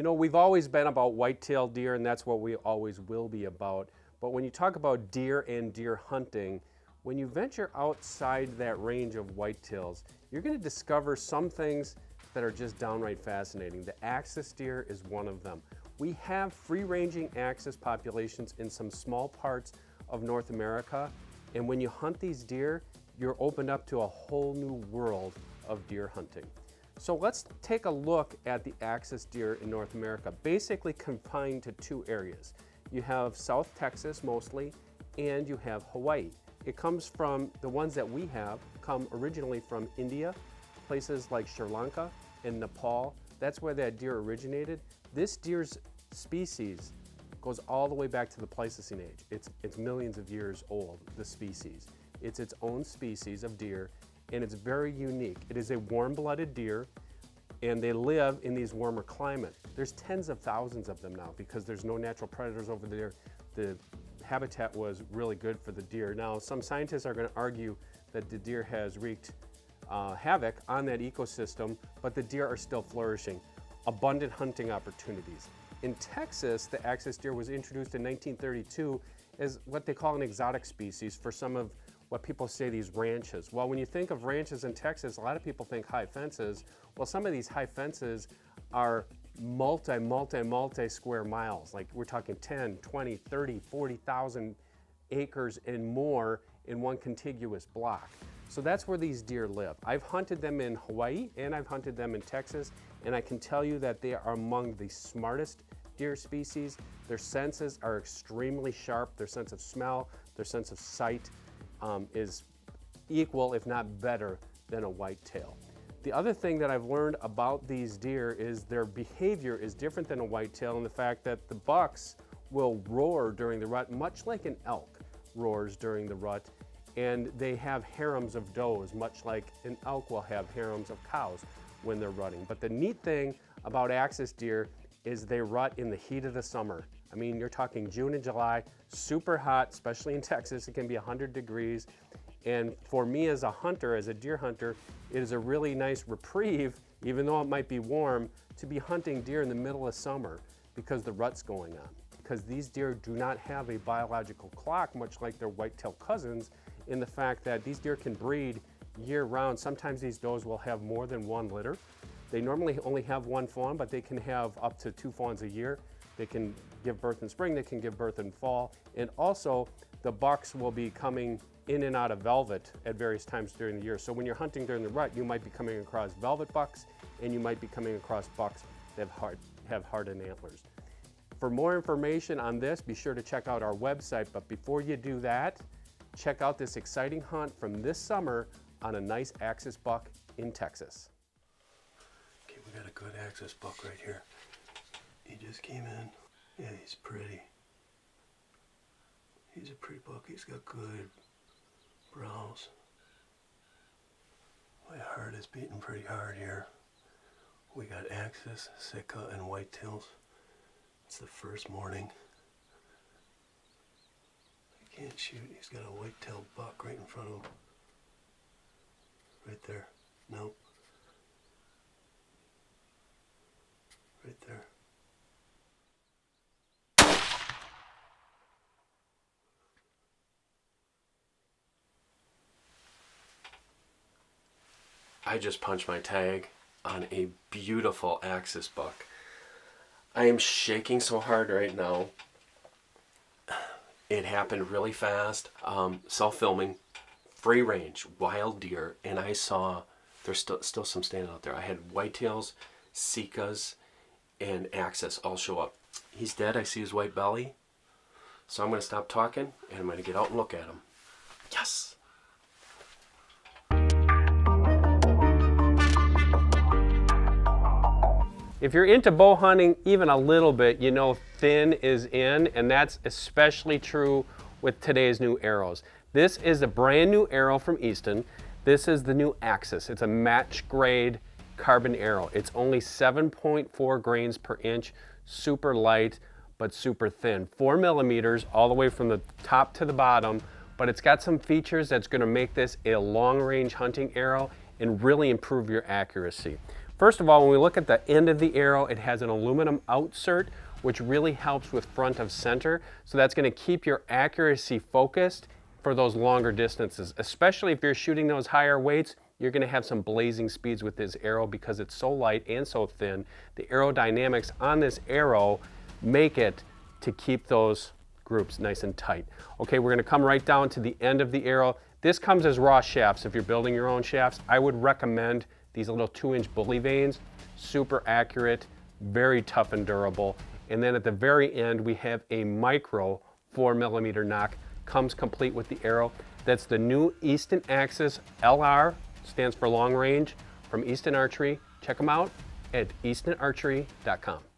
know, we've always been about white-tailed deer, and that's what we always will be about. But when you talk about deer and deer hunting, when you venture outside that range of whitetails, you're going to discover some things that are just downright fascinating. The axis deer is one of them. We have free-ranging axis populations in some small parts of North America, and when you hunt these deer, you're opened up to a whole new world of deer hunting. So let's take a look at the axis deer in North America, basically confined to two areas. You have South Texas mostly, and you have Hawaii. It comes from, the ones that we have come originally from India, places like Sri Lanka and Nepal. That's where that deer originated. This deer's species goes all the way back to the Pleistocene age. It's millions of years old, the species. It's its own species of deer, and it's very unique. It is a warm-blooded deer, and they live in these warmer climates. There's tens of thousands of them now because there's no natural predators over there. The habitat was really good for the deer. Now, some scientists are going to argue that the deer has wreaked havoc on that ecosystem, but the deer are still flourishing. Abundant hunting opportunities. In Texas, the axis deer was introduced in 1932 as what they call an exotic species for some of what people say these ranches. Well, when you think of ranches in Texas, a lot of people think high fences. Well, some of these high fences are multi square miles. Like we're talking 10, 20, 30, 40,000 acres and more in one contiguous block. So that's where these deer live. I've hunted them in Hawaii and I've hunted them in Texas, and I can tell you that they are among the smartest deer species. Their senses are extremely sharp. Their sense of smell, their sense of sight is equal, if not better, than a whitetail. The other thing that I've learned about these deer is their behavior is different than a whitetail in the fact that the bucks will roar during the rut, much like an elk roars during the rut, and they have harems of does, much like an elk will have harems of cows when they're rutting. But the neat thing about axis deer is they rut in the heat of the summer. I mean, you're talking June and July, super hot, especially in Texas. It can be 100 degrees. And for me as a hunter, as a deer hunter, it is a really nice reprieve, even though it might be warm, to be hunting deer in the middle of summer because the rut's going on. Because these deer do not have a biological clock, much like their whitetail cousins, in the fact that these deer can breed year-round. Sometimes these does will have more than one litter. They normally only have one fawn, but they can have up to 2 fawns a year. They can give birth in spring, they can give birth in fall, and also the bucks will be coming in and out of velvet at various times during the year. So when you're hunting during the rut, you might be coming across velvet bucks, and you might be coming across bucks that have hardened antlers. For more information on this, be sure to check out our website, but before you do that, check out this exciting hunt from this summer on a nice axis buck in Texas. Okay, we got a good axis buck right here. He just came in. Yeah, he's pretty. He's a pretty buck. He's got good brows. My heart is beating pretty hard here. We got axis, Sitka, and whitetails. It's the first morning. I can't shoot. He's got a white-tailed buck right in front of him. Right there. Nope. Right there. I just punched my tag on a beautiful axis buck. I am shaking so hard right now. It happened really fast. Self-filming, free range, wild deer, and I saw there's still some standing out there. I had whitetails, Sikas, and axis all show up. He's dead. I see his white belly. So I'm going to stop talking and I'm going to get out and look at him. Yes! If you're into bow hunting even a little bit, you know thin is in, and that's especially true with today's new arrows. This is a brand new arrow from Easton. This is the new Axis. It's a match grade carbon arrow. It's only 7.4 grains per inch, super light, but super thin. 4 millimeters all the way from the top to the bottom, but it's got some features that's gonna make this a long range hunting arrow and really improve your accuracy. First of all, when we look at the end of the arrow, it has an aluminum outsert, which really helps with front of center. So that's going to keep your accuracy focused for those longer distances, especially if you're shooting those higher weights. You're going to have some blazing speeds with this arrow because it's so light and so thin. The aerodynamics on this arrow make it to keep those groups nice and tight. Okay, we're going to come right down to the end of the arrow. This comes as raw shafts. If you're building your own shafts, I would recommend these little 2-inch bully vanes. Super accurate, very tough and durable. And then at the very end, we have a micro 4mm nock. Comes complete with the arrow. That's the new Easton Axis LR, stands for long range, from Easton Archery. Check them out at eastonarchery.com.